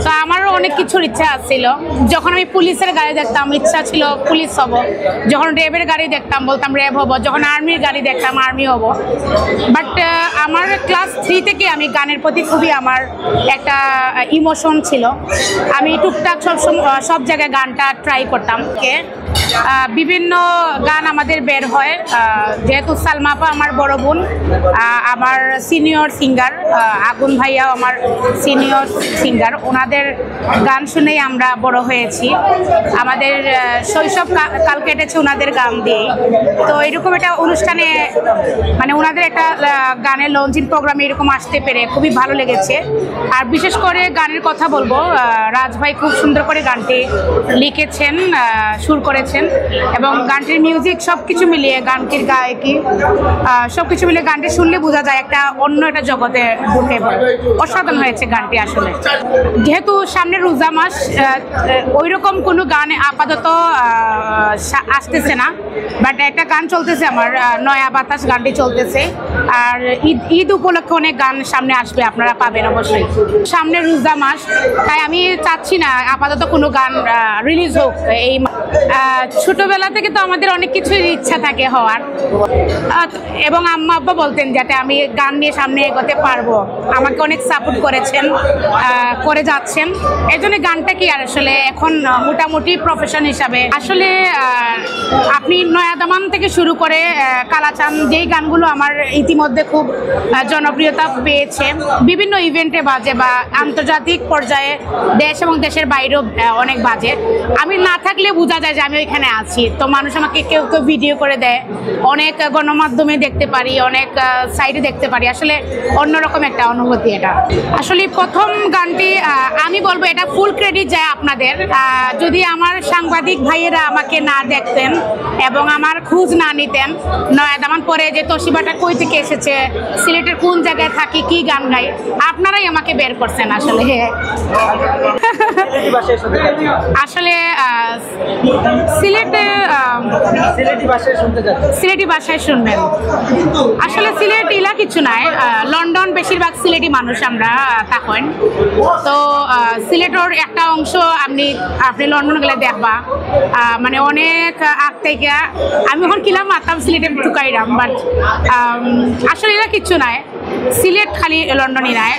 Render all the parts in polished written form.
তো আমারও অনেক কিছুর ইচ্ছা ছিল। যখন আমি পুলিশের গাড়ি দেখতাম ইচ্ছা ছিল পুলিশ হব, যখন র্যাবের গাড়ি দেখতাম বলতাম র্যাব হব, যখন আর্মির গাড়ি দেখতাম আর্মি হব। বাট আমার ক্লাস 3 থেকে আমি গানের প্রতি খুবই আমার একটা ইমোশন ছিল। আমি টুকটাক সব জায়গায় গানটা ট্রাই করতাম। বিভিন্ন গান আমাদের বের হয়, যেহেতু সালমা আপা আমার বড় বোন, আমার সিনিয়র সিঙ্গার, আগুন ভাইয়াও আমার সিনিয়র সিঙ্গার, ওনাদের গান শুনেই আমরা বড় হয়েছি। আমাদের শৈশব কাল কেটেছে ওনাদের গান দিয়েই। তো এরকম একটা অনুষ্ঠানে মানে ওনাদের একটা গানের লঞ্চিং প্রোগ্রামে এরকম আসতে পেরে খুবই ভালো লেগেছে। আর বিশেষ করে গানের কথা বলবো, রাজ ভাই খুব সুন্দর করে গানটি লিখেছেন, সুর করেছেন, এবং গানটির মিউজিক সবকিছু মিলিয়ে গানটির গায়কি সবকিছু মিলিয়ে গানটি শুনলে বোঝা যায় একটা অন্য একটা জগতে ঢুকে পড়ে। অসাধারণ হয়েছে গানটি আসলে। যেহেতু সামনে রোজা মাস, ওইরকম কোনো গান আপাতত আসতেছে না, বাট একটা গান চলতেছে আমার, নয়া বাতাস গানটি চলতেছে। আর ঈদ উপলক্ষে অনেক গান সামনে আসবে, আপনারা পাবেন অবশ্যই। সামনে রোজা মাস, তাই আমি চাচ্ছি না আপাতত কোনো গান রিলিজ হোক। এই ছোটবেলা থেকে তো আমাদের অনেক কিছুর ইচ্ছা থাকে হওয়ার, এবং আম্মা আব্বা বলতেন যাতে আমি গান নিয়ে সামনে এগোতে পারবো। আমাকে অনেক সাপোর্ট করেছেন, করে যাচ্ছেন। এই জন্য গানটা কি আর আসলে এখন মোটামুটি প্রফেশন হিসাবে আসলে আপনি নয়া দামান থেকে শুরু করে কালাচান, যেই গানগুলো আমার ইতিমধ্যে খুব জনপ্রিয়তা পেয়েছে, বিভিন্ন ইভেন্টে বাজে বা আন্তর্জাতিক পর্যায়ে দেশ এবং দেশের বাইরেও অনেক বাজে। আমি না থাকলে বোঝা যায় যে আমি ওইখানে আছি। তো মানুষ আমাকে কেউ কেউ ভিডিও করে দেয়, অনেক গণমাধ্যমে দেখতে পারি, অনেক সাইটে দেখতে পারি। আসলে অন্যরকম একটা অনুভূতি এটা। আসলে প্রথম গানটি আমি বলবো এটা ফুল ক্রেডিট যায় আপনাদের। যদি আমার সাংবাদিক ভাইয়েরা আমাকে না দেখতেন এবং আমার খোঁজ না নিতেন, নয়া দামান পরে যে তোশিবাটা কই থেকে এসেছে, সিলেটের কোন জায়গায় থাকি, কি গান গাই, আপনারাই আমাকে বের করছেন আসলে। আসলে সিলেটি ভাষায় শুনবেন। আসলে সিলেট ইলা কিছু নাই, লন্ডন বেশিরভাগ সিলেটি মানুষ আমরা তখন। তো সিলেটের একটা অংশ আপনি লন্ডন গেলে দেখবা, মানে অনেক আগ থেকে আমি এখন কিলাম মাতাম সিলেটে ঢুকাইলাম। বাট আসলে এরা কিছু নাই, সিলেট খালি লন্ডনই নাই,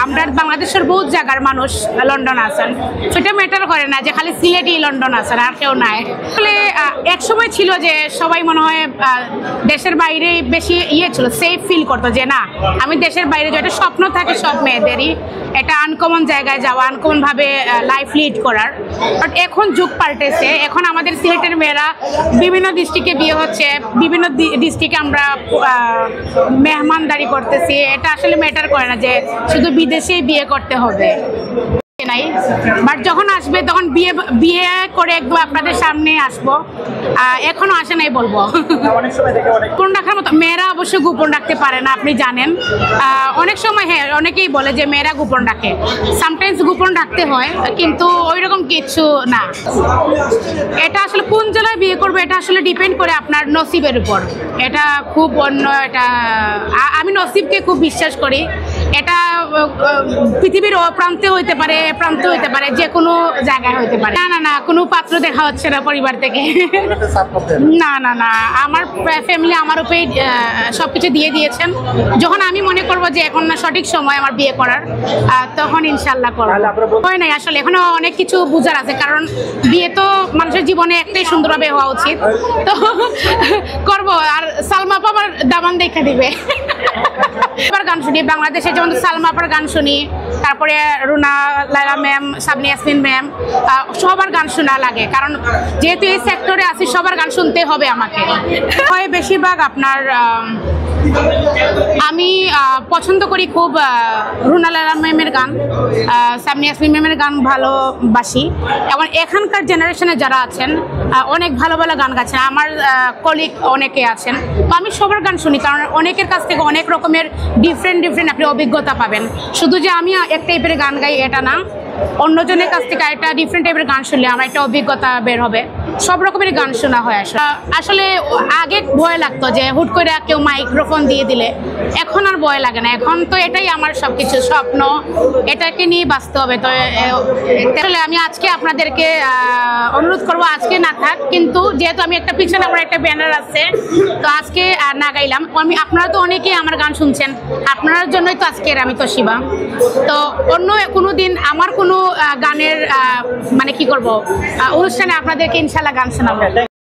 আমরা বাংলাদেশের বহুত জায়গার মানুষ লন্ডন আছেন। সেটা ম্যাটার করে না যে খালি সিলেটই লন্ডন আছেন, আর কেউ নাই। আসলে এক সময় ছিল যে সবাই মনে হয় দেশের বাইরে বেশি ছিল, সেফ ফিল করতো যে না আমি দেশের বাইরে যেটা স্বপ্ন থাকে সব মেয়েদেরই, এটা আনকমন জায়গায় যাওয়া, আনকমন ভাবে লাইফ লিড করার। বাট এখন যুগ পাল্টেছে, এখন আমাদের সিলেটের মেয়েরা বিভিন্ন ডিস্ট্রিক্টে বিয়ে হচ্ছে, বিভিন্ন ডিস্ট্রিক্টে আমরা মেহমানদারি করতেছি। এটা আসলে ম্যাটার করে না যে শুধু বিদেশেই বিয়ে করতে হবে নাই। বাট যখন আসবে তখন বিয়ে করে একবার আপনাদের সামনে আসবো। এখনো আসে নাই বলবো। গোপন রাখার মতো মেয়েরা অবশ্য গোপন রাখতে পারে না, আপনি জানেন। অনেক সময় হ্যাঁ অনেকেই বলে যে মেয়েরা গোপন রাখে, সামটাইমস গোপন রাখতে হয়, কিন্তু ওই রকম কিছু না। এটা আসলে কোন জেলায় বিয়ে করবে এটা আসলে ডিপেন্ড করে আপনার নসিবের উপর। এটা খুব অন্য, এটা আমি নসিবকে খুব বিশ্বাস করি। এটা পৃথিবীর প্রান্তে হইতে পারে, প্রান্ত হইতে পারে, যে কোনো জায়গায় হইতে পারে। না না না, কোনো পাত্র দেখা হচ্ছে না পরিবার থেকে। না না না, আমার ফ্যামিলি আমার উপরেই সবকিছু দিয়ে দিয়েছেন। যখন আমি মনে করবো যে এখন না সঠিক সময় আমার বিয়ে করার, তখন ইনশাল্লাহ করবো। হয় নাই আসলে, এখনো অনেক কিছু বুঝার আছে, কারণ বিয়ে তো মানুষের জীবনে একটাই সুন্দরভাবে হওয়া উচিত। তো করবো। আর সালমা আপা আমার দামান দেখে দিবে। এবার গান শুনি বাংলাদেশে, যেমন সালমা আপার গান শুনি, তারপরে রুনা লায়লা ম্যাম, সাবনি ইয়াসমিন ম্যাম, সবার গান শোনা লাগে, কারণ যেহেতু এই সেক্টরে আছি সবার গান শুনতে হবে আমাকে। হয় বেশিরভাগ আপনার আমি পছন্দ করি খুব রুনা লায়লা ম্যামের গান, সাবনি ইয়াসমিন ম্যামের গান ভালোবাসি। এবং এখানকার জেনারেশনে যারা আছেন অনেক ভালো ভালো গান গাচ্ছেন, আমার কলিগ অনেকে আছেন। তো আমি সবার গান শুনি, কারণ অনেকের কাছ থেকে অনেক রকমের ডিফারেন্ট আপনি অভিজ্ঞতা পাবেন। শুধু যে আমি এক টাইপের গান গাই এটা না, অন্যজনের কাছ থেকে একটা ডিফারেন্ট টাইপের গান শুনলে আমার একটা অভিজ্ঞতা বের হবে। সব রকমের গান শোনা হয়। আসলে আগে ভয় লাগতো যে হুট করে কেউ মাইক্রোফোন দিয়ে দিলে এখন আর ভয় লাগে না, এখন তো এটাই আমার সবকিছু স্বপ্ন, এটাকে নিয়ে বাঁচতে হবে। তো তাহলে আমি আজকে আপনাদেরকে অনুরোধ করবো আজকে না থাক, কিন্তু যেহেতু আমি একটা পিছনে আমার একটা ব্যানার আছে, তো আজকে না গাইলাম। আপনারা তো অনেকেই আমার গান শুনছেন, আপনার জন্যই তো আজকের আমি তোশিবা। তো অন্য কোনো দিন আমার কোনো গানের মানে কি করব অনুষ্ঠানে আপনাদেরকে ইনশাল্লাহ গান শোনাবো।